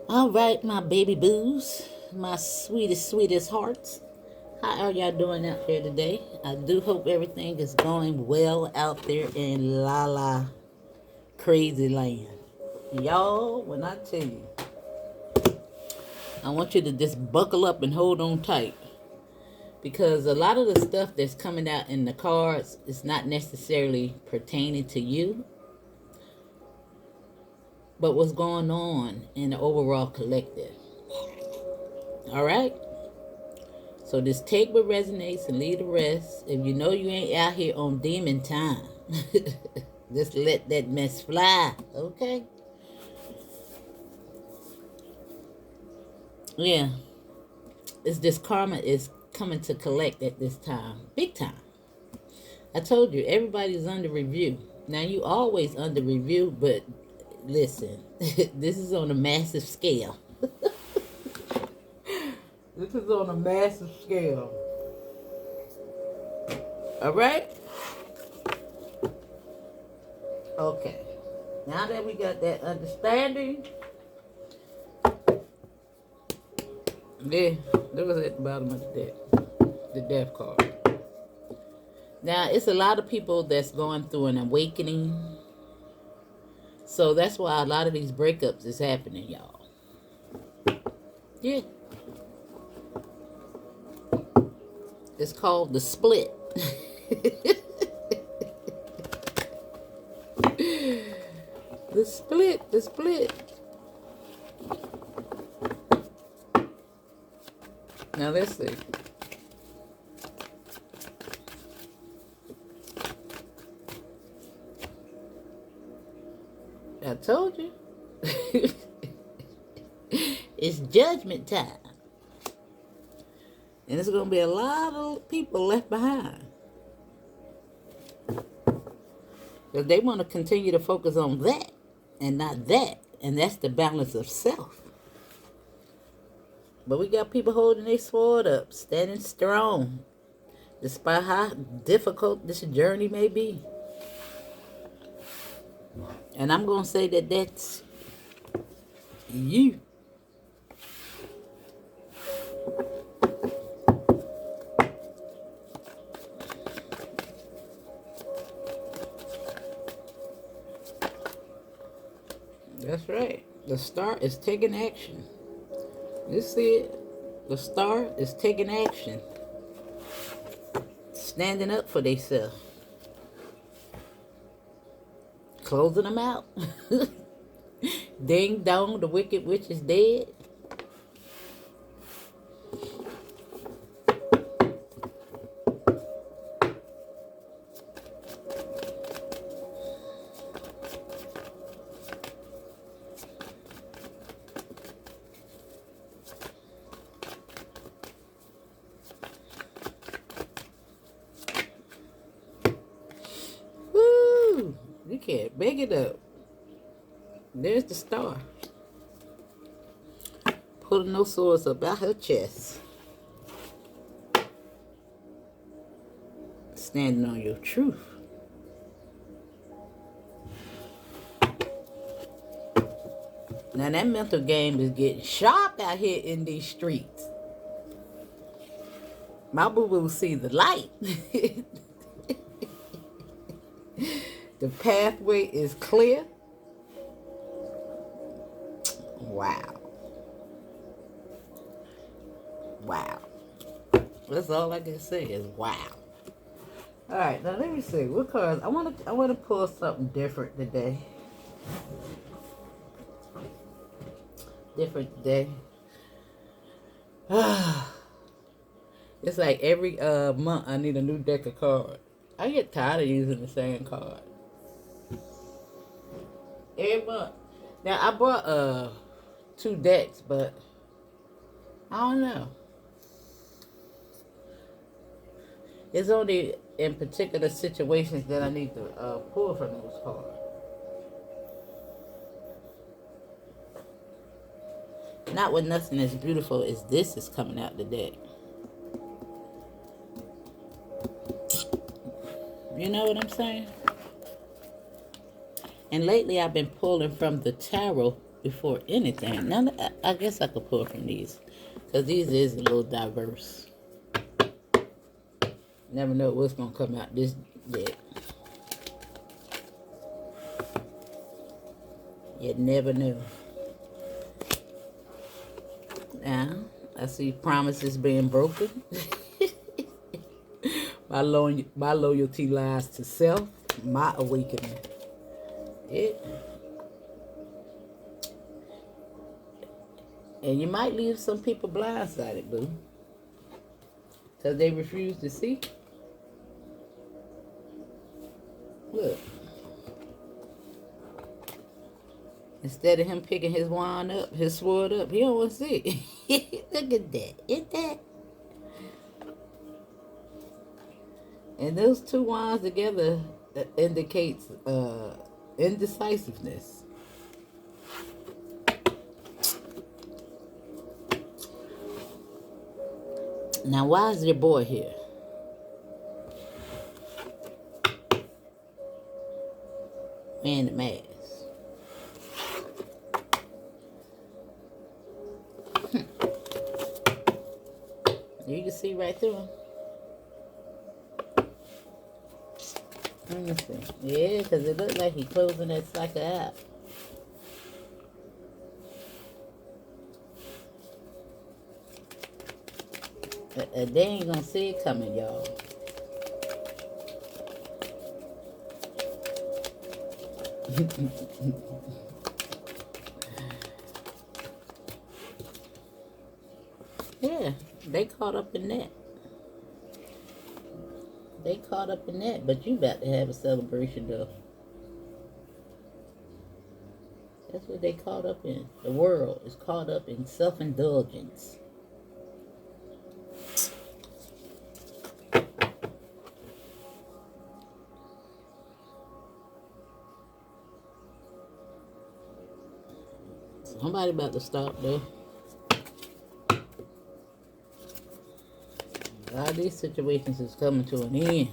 All right, my baby boos, my sweetest, sweetest hearts. How are y'all doing out there today? I do hope everything is going well out there in La La Crazy Land. Y'all, when I tell you, I want you to just buckle up and hold on tight because a lot of the stuff that's coming out in the cards is not necessarily pertaining to you, but what's going on in the overall collective. All right? So just take what resonates and leave the rest. If you know you ain't out here on demon time, just let that mess fly, okay? Yeah, it's this karma is coming to collect at this time, big time. I told you, everybody's under review. Now you always under review, but listen, this is on a massive scale. This is on a massive scale. All right? Okay. Now that we got that understanding, yeah, that was at the bottom of the deck, the death card. Now, it's a lot of people that's going through an awakening. So that's why a lot of these breakups is happening, y'all. Yeah. It's called the split. The split, the split. Now let's see. I told you. It's judgment time. And there's going to be a lot of people left behind. Because they want to continue to focus on that and not that. And that's the balance of self. But we got people holding their sword up, standing strong, despite how difficult this journey may be. And I'm going to say that that's you. That's right. The star is taking action. You see it? The star is taking action. Standing up for themselves. Closing them out. Ding dong, the wicked witch is dead. Woo! You can't big it up. There's the star. Pulling those swords up out her chest. Standing on your truth. Now that mental game is getting sharp out here in these streets. My boo-boo see the light. The pathway is clear. Wow. Wow. That's all I can say is wow. All right, now let me see. What cards? I want to pull something different today. Different today. It's like every month I need a new deck of cards. I get tired of using the same card. Every month. Now I bought 2 decks, but I don't know. It's only in particular situations that I need to pull from those cards. Not when nothing as beautiful as this is coming out the deck. You know what I'm saying? And lately I've been pulling from the tarot before anything. Now, I guess I could pull from these. Because these is a little diverse. Never know what's going to come out this deck. You never know. Now, I see promises being broken. My loyalty lies to self, my awakening. And you might leave some people blindsided, boo. Because they refuse to see. Look. Instead of him picking his wand up, his sword up, he don't want to see it. Look at that. Isn't that? And those two wands together indicates indecisiveness. Now, why is your boy here? Man the mask. You can see right through him. Let me see. Yeah, because it looked like he's closing that sucker out. They ain't gonna see it coming, y'all. Yeah, they caught up in that. They caught up in that, but you about to have a celebration though. That's what they caught up in. The world is caught up in self-indulgence. Somebody about to stop though. A lot of these situations is coming to an end.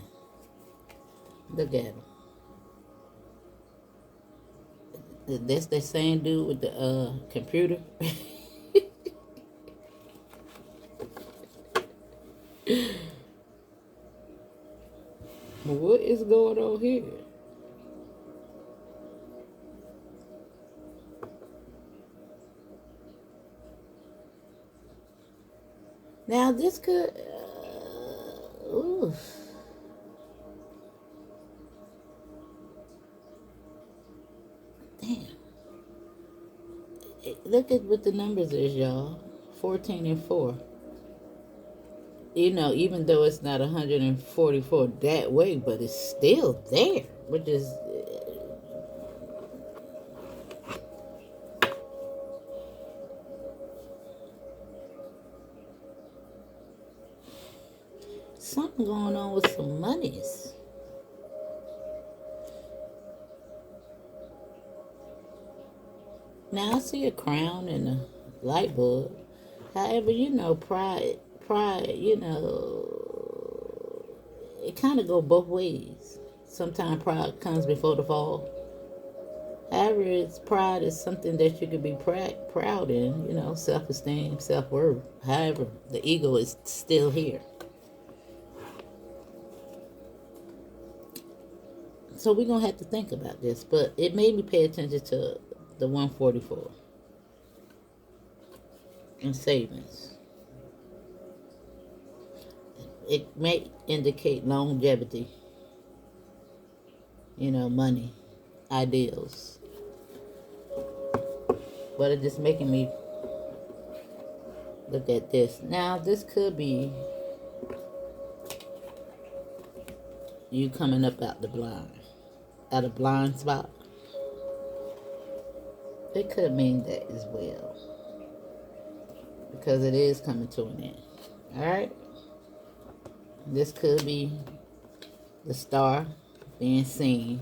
Look at them. That's that same dude with the computer. What is going on here? Now this could... ooh. Damn. Look at what the numbers is, y'all. 14 and 4. You know, even though it's not 144 that way, but it's still there, which is... something going on with some monies. Now I see a crown and a light bulb. However, you know, pride, you know, it kind of go both ways. Sometimes pride comes before the fall. However, pride is something that you can be proud in, you know, self-esteem, self-worth. However, the ego is still here. So we're going to have to think about this, but it made me pay attention to the 144 in savings. It may indicate longevity, you know, money, ideals. But it's just making me look at this. Now, this could be you coming up out a blind spot. It could mean that as well, because it is coming to an end. Alright? This could be the star being seen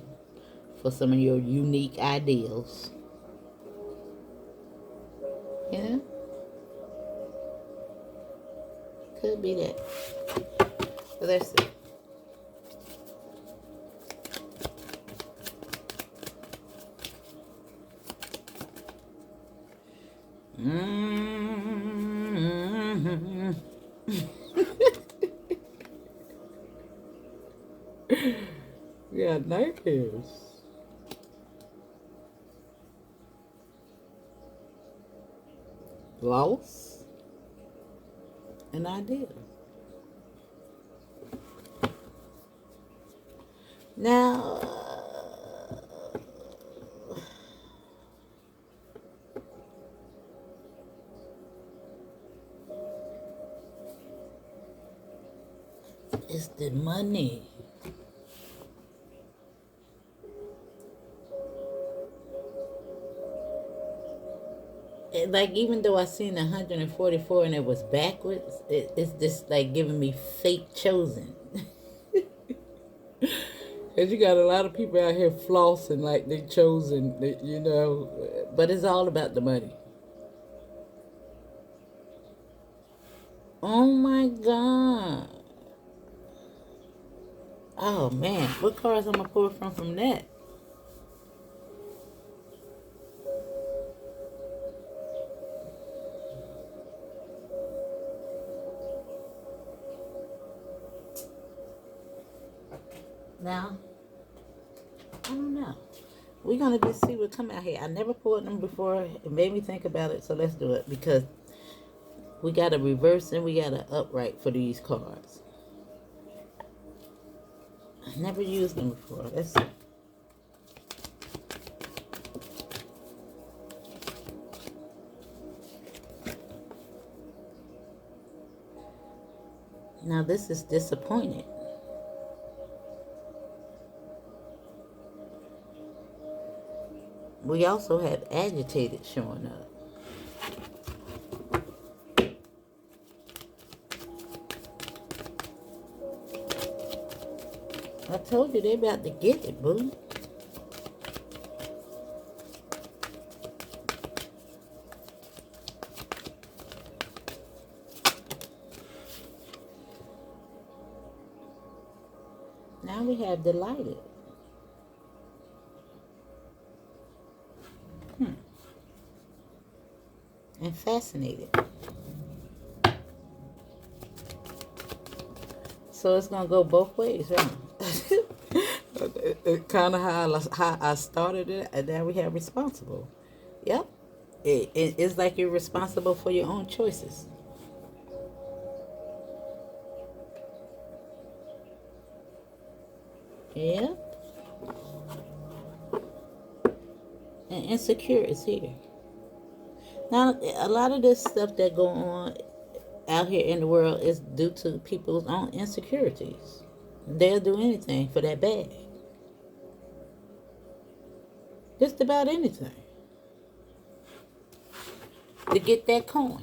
for some of your unique ideals. You know? Could be that. So let's see. Mm-hmm. Yeah, nightmares. Loss and idea. Now, it's the money. Like, even though I seen 144 and it was backwards, it's just like giving me fate chosen. Cause you got a lot of people out here flossing like they chosen, but it's all about the money. Oh my god! Oh man, what cards I'm gonna pull from that? Now, I don't know. We're gonna just see what come out here. I never pulled them before. It made me think about it, so let's do it because we got a reverse and we got an upright for these cards. I never used them before. Let's see. Now this is disappointed. We also have agitated showing up. I told you they about to get it, boo. Now we have delighted. And fascinated. So it's gonna go both ways, right? Kind of how I started it, and now we have responsible. Yep, it's like you're responsible for your own choices. Yeah, and insecure is here. Now, a lot of this stuff that go on out here in the world is due to people's own insecurities. They'll do anything for that bag. Just about anything to get that coin.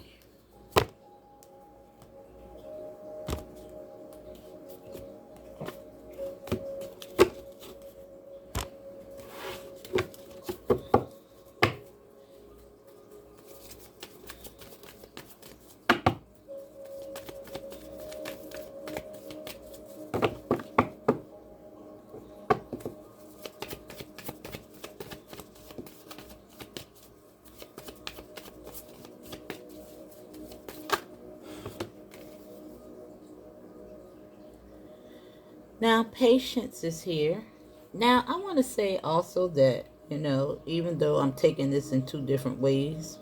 Now, patience is here. Now, I want to say also that, even though I'm taking this in two different ways,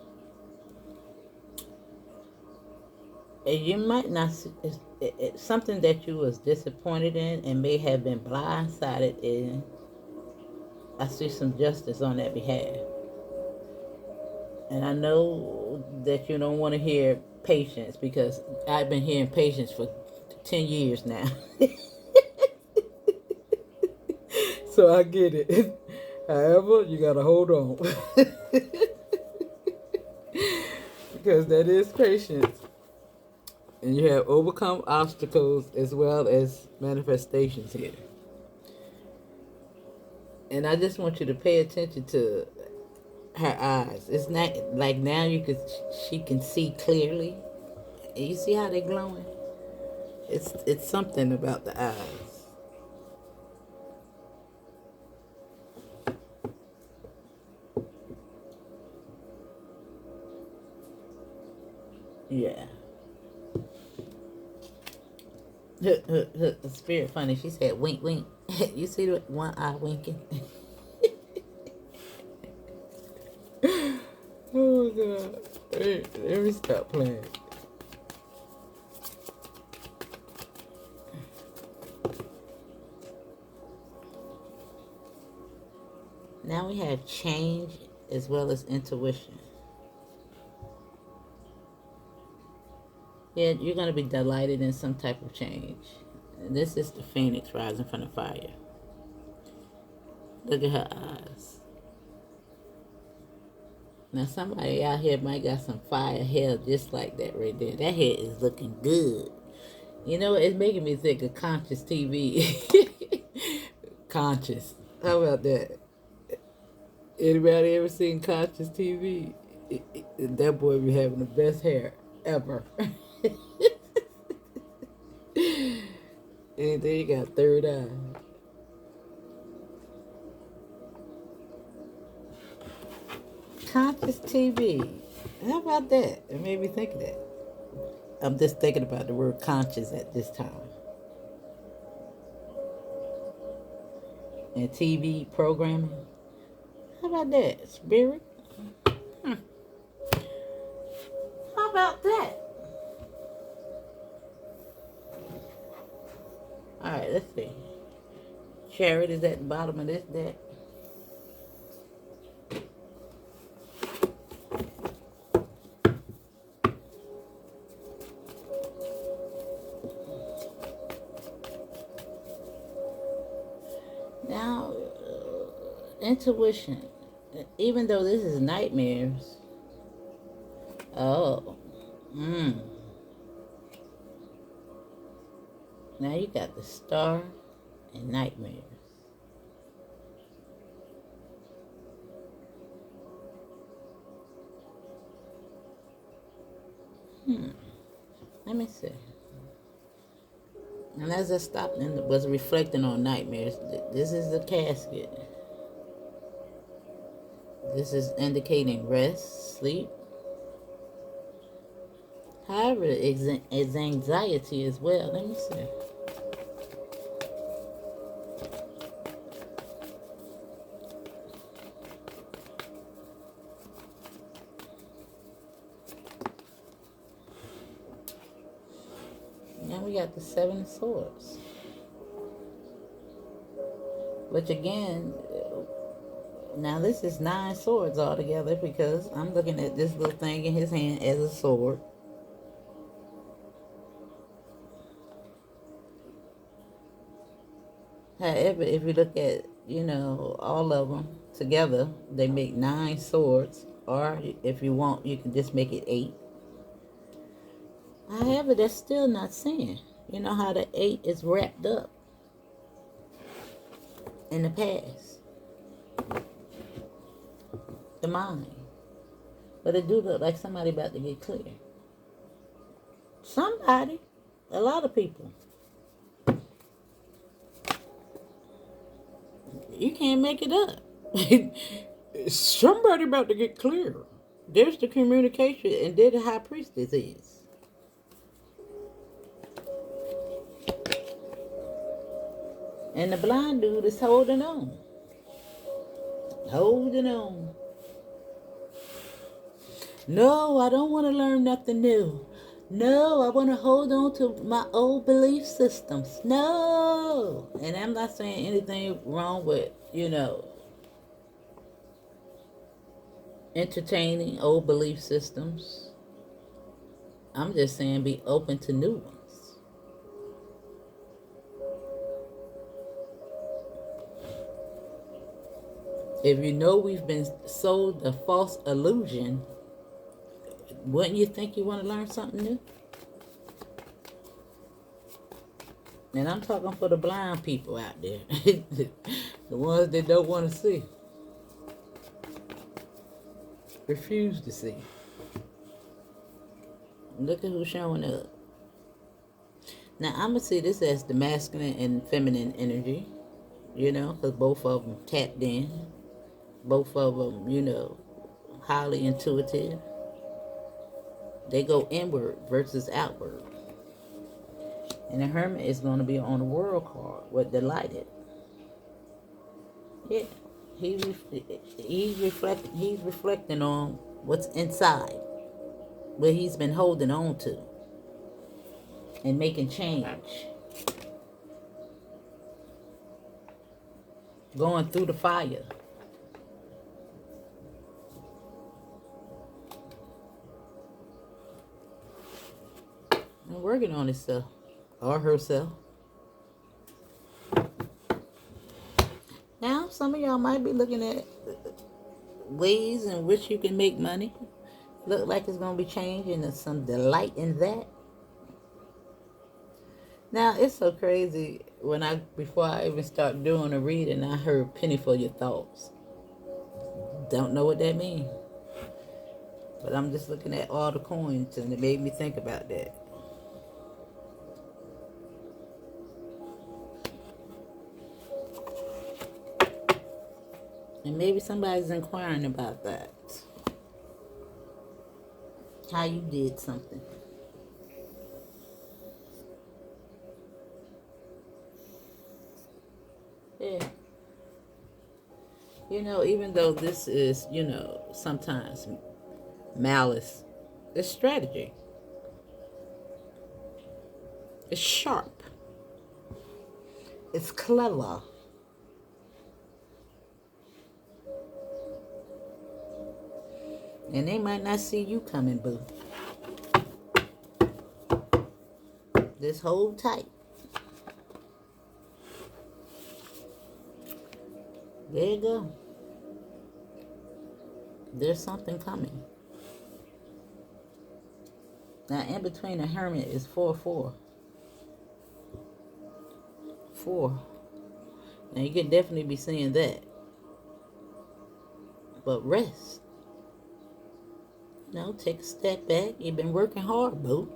you might not, it's something that you was disappointed in and may have been blindsided in. I see some justice on that behalf. And I know that you don't want to hear patience because I've been hearing patience for 10 years now. So I get it. However, you got to hold on. Because that is patience. And you have overcome obstacles as well as manifestations here. And I just want you to pay attention to her eyes. It's not like now she can see clearly. And you see how they're glowing? It's something about the eyes. Yeah. Spirit funny. She said, wink, wink. You see the one eye winking? Oh, God. Let me stop playing. Now we have change as well as intuition. Yeah, you're going to be delighted in some type of change. This is the phoenix rising from the fire. Look at her eyes. Now somebody out here might got some fire hair just like that right there. That hair is looking good. You know, it's making me think of Conscious TV. Conscious. How about that? Anybody ever seen Conscious TV? That boy be having the best hair ever. And then you got third eye. Conscious TV. How about that? It made me think of that. I'm just thinking about the word conscious at this time. And TV programming. How about that, Spirit? How about that? Alright, let's see. Chariot is at the bottom of this deck. Now, intuition. Even though this is nightmares. Oh. Now you got the star and nightmares. Let me see. And as I stopped and was reflecting on nightmares, this is the casket. This is indicating rest, sleep. However, it's anxiety as well. Let me see. Now we got the Seven of Swords. Which again, now this is 9 swords altogether because I'm looking at this little thing in his hand as a sword. However, if you look at, all of them together, they make 9 swords. Or if you want, you can just make it 8. However, that's still not saying. You know how the 8 is wrapped up in the past. The mind. But it do look like somebody about to get clear. Somebody. A lot of people. You can't make it up. Somebody about to get clear. There's the communication, and there the high priestess is. And the blind dude is holding on. Holding on. No, I don't want to learn nothing new. No, I want to hold on to my old belief systems. No. And I'm not saying anything wrong with, entertaining old belief systems. I'm just saying be open to new ones. If you know we've been sold a false illusion, wouldn't you think you want to learn something new? And I'm talking for the blind people out there. The ones that don't want to see. Refuse to see. Look at who's showing up. Now, I'm going to see this as the masculine and feminine energy. Because both of them tapped in. Both of them, highly intuitive. They go inward versus outward. And the hermit is going to be on the world card with delighted. Yeah. He's reflecting on what's inside, what he's been holding on to, and making change. Going through the fire. And working on himself or herself. Now, some of y'all might be looking at ways in which you can make money. Look like it's going to be changing. There's some delight in that. Now, it's so crazy before I even start doing a reading, I heard penny for your thoughts. Don't know what that means. But I'm just looking at all the coins and it made me think about that. And maybe somebody's inquiring about that. How you did something. Yeah. Even though this is, sometimes malice, it's strategy. It's sharp. It's clever. And they might not see you coming, boo. Just hold tight. There you go. There's something coming. Now, in between the hermit is 4-4. 4. Now, you could definitely be seeing that. But rest. Take a step back. You've been working hard, boo.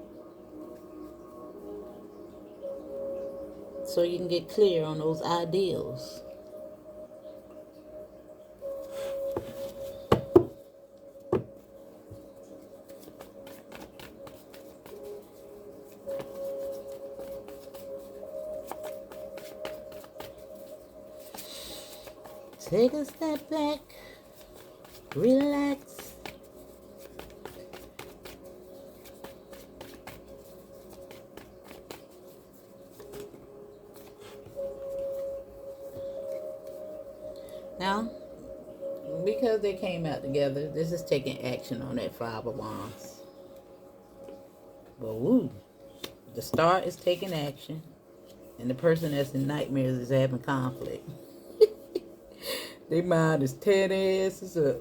So you can get clear on those ideals. Take a step back. Relax. Now, because they came out together, this is taking action on that 5 of Wands. But woo, the star is taking action, and the person that's in nightmares is having conflict. Their mind is tearing their asses up.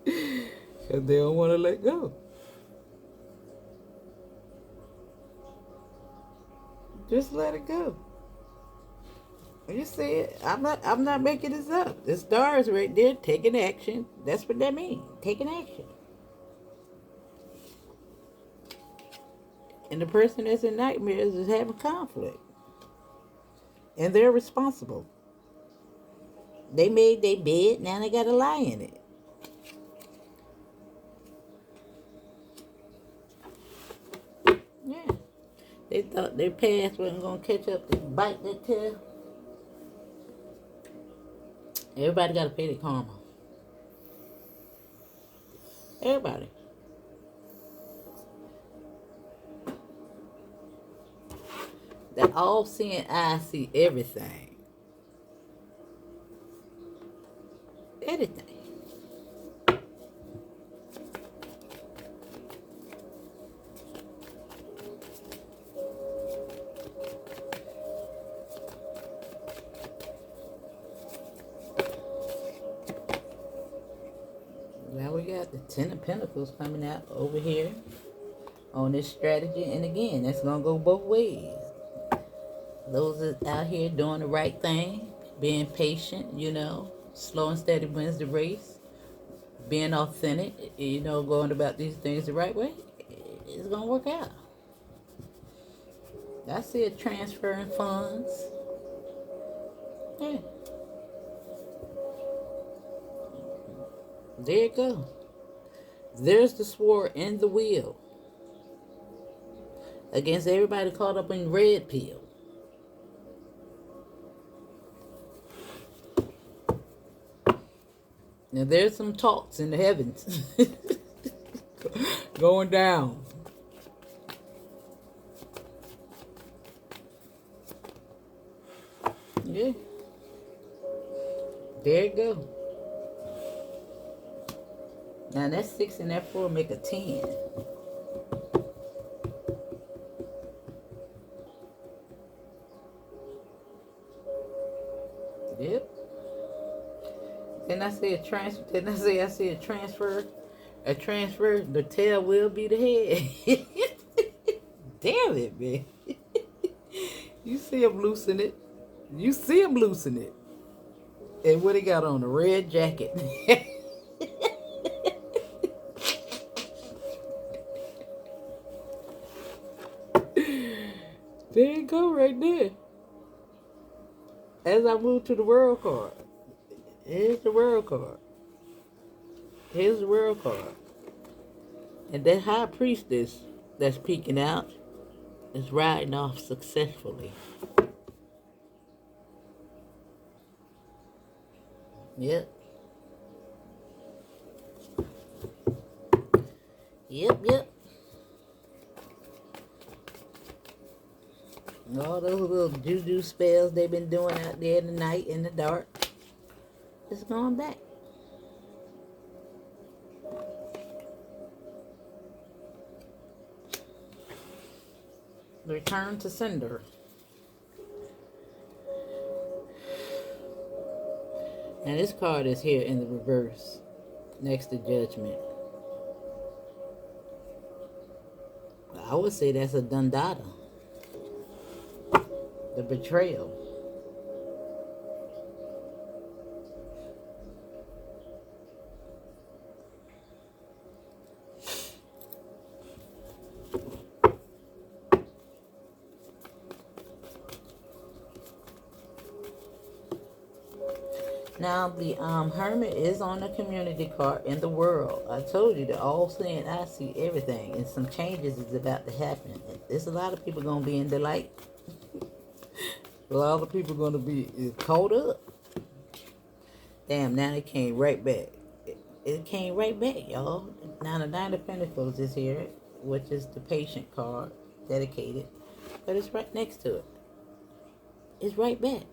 Because they don't want to let go. Just let it go. You see it? I'm not making this up. The star is right there taking action. That's what that means. Taking action. And the person that's in nightmares is having conflict. And they're responsible. They made their bed, now they gotta lie in it. Yeah. They thought their past wasn't gonna catch up to bite their tail. Everybody gotta pay their karma. Everybody. That all-seeing eye see everything. Everything. Now we got the 10 of Pentacles coming out over here on this strategy. And again, that's going to go both ways. Those that out here doing the right thing, being patient, slow and steady wins the race. Being authentic, going about these things the right way, it's going to work out. I see it transferring funds. Yeah. There you go. There's the sword and the wheel against everybody caught up in red pill. Now there's some talks in the heavens going down. Yeah. There you go. Now that 6 and that 4 make a 10. Yep. Then I say a transfer. Then I say a transfer. A transfer. The tail will be the head. Damn it, man. You see him loosen it. You see him loosen it. And what he got on? A red jacket. There you go, right there. As I move to the world card. Here's the world card. Here's the world card. And that high priestess that's peeking out is riding off successfully. Yep. Yep. All those little juju spells they've been doing out there in the night, in the dark, it's going back. Return to sender. And this card is here in the reverse, next to judgment. I would say that's a dundada. The betrayal. Now the hermit is on the community card in the world. I told you, the all seeing, I see everything, and some changes is about to happen. There's a lot of people gonna be in delight. A lot of people gonna be caught up. Damn, now it came right back. It came right back, y'all. Now the Nine of Pentacles is here, which is the patient card, dedicated, but it's right next to it. It's right back.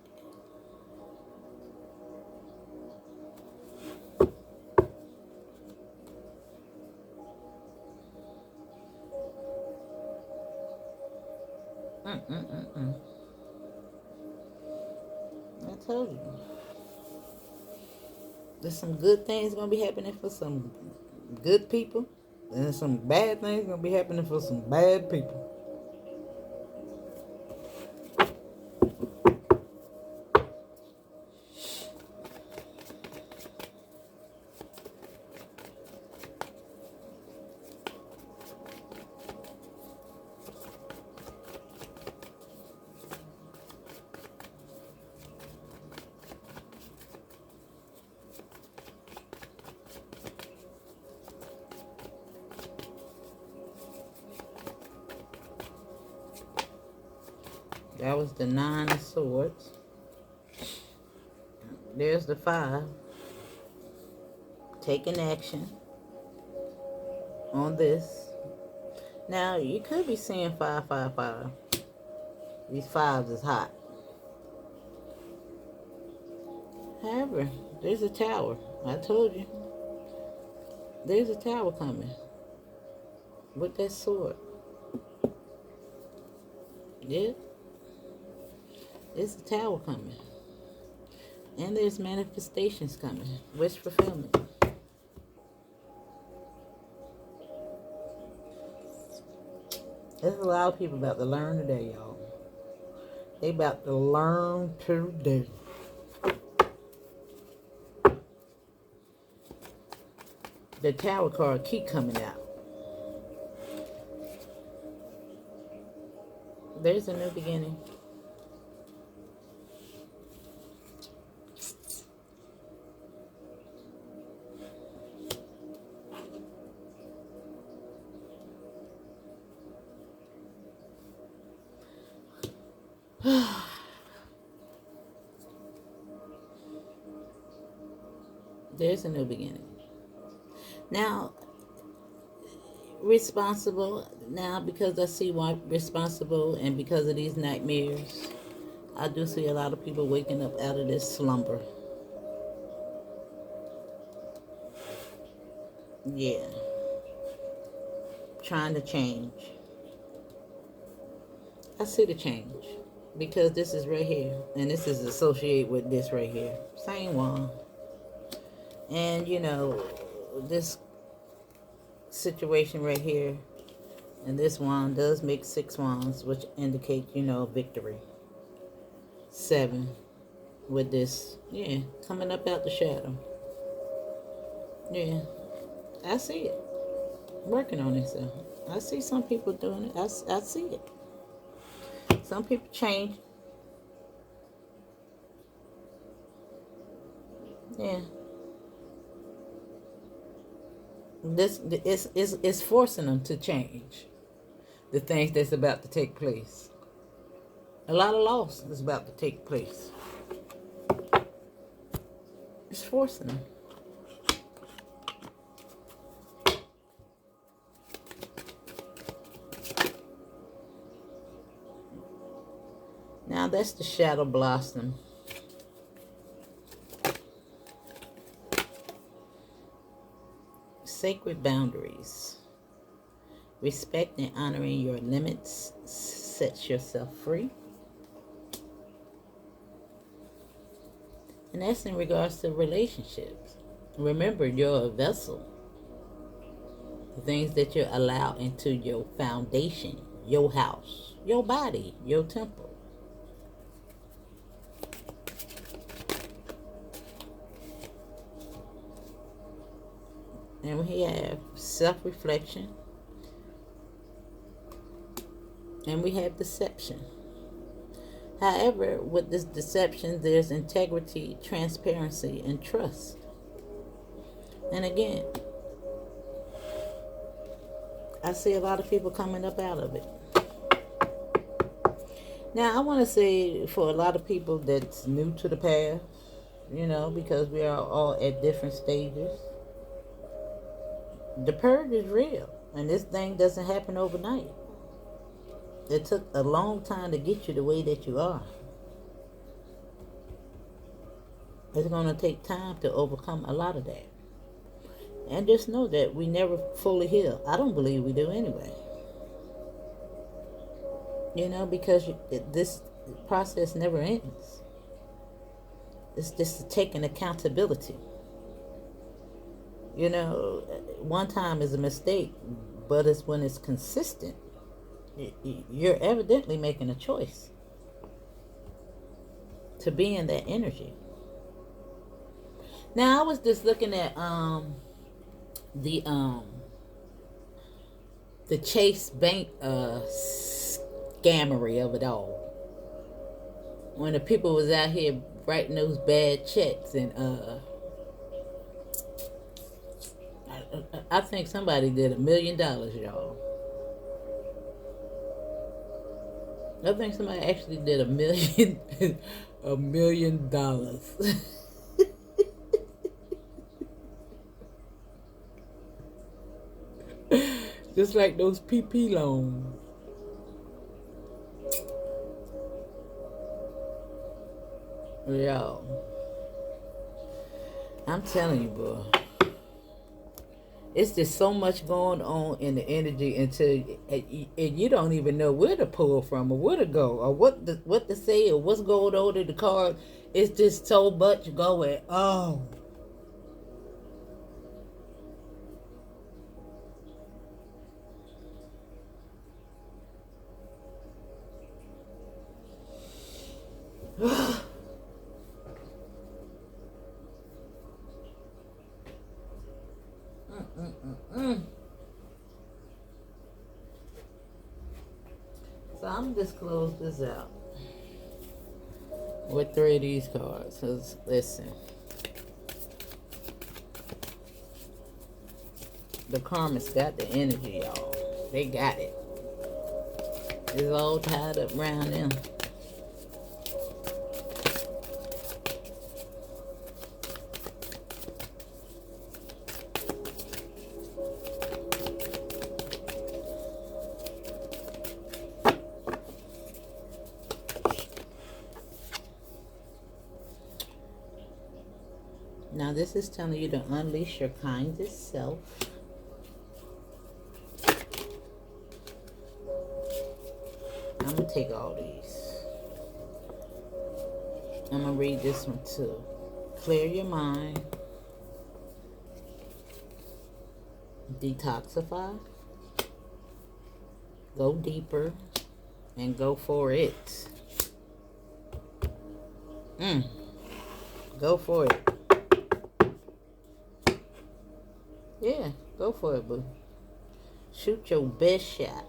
I told you. There's some good things gonna be happening for some good people, and there's some bad things gonna be happening for some bad people. That was the 9 of Swords. There's the 5. Taking action on this. Now, you could be seeing 5. These 5s is hot. However, there's a tower. I told you. There's a tower coming. With that sword. Yeah. There's a tower coming. And there's manifestations coming. Wish fulfillment. There's a lot of people about to learn today, y'all. They about to learn today. The tower card keep coming out. There's a new beginning. There's a new beginning. Now, responsible. Now, because I see why responsible and because of these nightmares, I do see a lot of people waking up out of this slumber. Yeah. Trying to change. I see the change. Because this is right here. And this is associated with this right here. Same one. And, this situation right here and this wand does make 6 wands, which indicate, victory. 7 with this. Yeah, coming up out the shadow. Yeah, I see it. Working on itself. I see some people doing it. I see it. Some people change. Yeah. This is forcing them to change the things that's about to take place. A lot of loss is about to take place. It's forcing them. Now that's the shadow blossom. Sacred boundaries. Respect and honoring your limits sets yourself free. And that's in regards to relationships. Remember, you're a vessel. The things that you allow into your foundation, your house, your body, your temple. And we have self-reflection. And we have deception. However, with this deception, there's integrity, transparency, and trust. And again, I see a lot of people coming up out of it. Now, I want to say for a lot of people that's new to the path, because we are all at different stages, the purge is real. And this thing doesn't happen overnight. It took a long time to get you the way that you are. It's going to take time to overcome a lot of that. And just know that we never fully heal. I don't believe we do anyway. Because this process never ends. It's just taking accountability. One time is a mistake, but it's when it's consistent. You're evidently making a choice to be in that energy. Now, I was just looking at the Chase Bank scammery of it all. When the people was out here writing those bad checks, and I think somebody did $1 million, y'all. I think somebody actually did $1 million. Just like those PP loans. Yo, I'm telling you, bro. It's just so much going on in the energy until and you don't even know where to pull from or where to go or what to say or what's going on in the card. It's just so much going on. So I'm just close this out with 3 of these cards. Cause listen, the karma's got the energy, y'all. They got it. It's all tied up around them. Now this is telling you to unleash your kindest self. I'm going to take all these. I'm going to read this one too. Clear your mind. Detoxify. Go deeper. And go for it. Go for it. Yeah, go for it, boo. Shoot your best shot.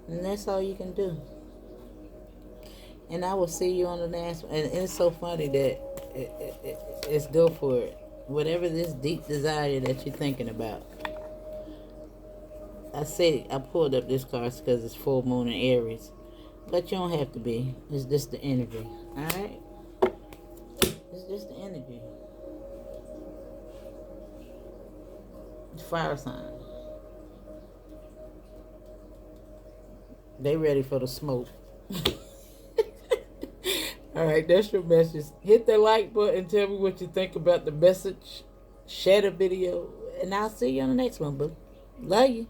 And that's all you can do. And I will see you on the next one. And it's so funny that it's go for it. Whatever this deep desire that you're thinking about. I pulled up this card because it's full moon in Aries. But you don't have to be. It's just the energy. Alright? It's just the energy. Fire sign. They ready for the smoke. Alright, that's your message. Hit that like button. Tell me what you think about the message. Share the video. And I'll see you on the next one, boo. Love you.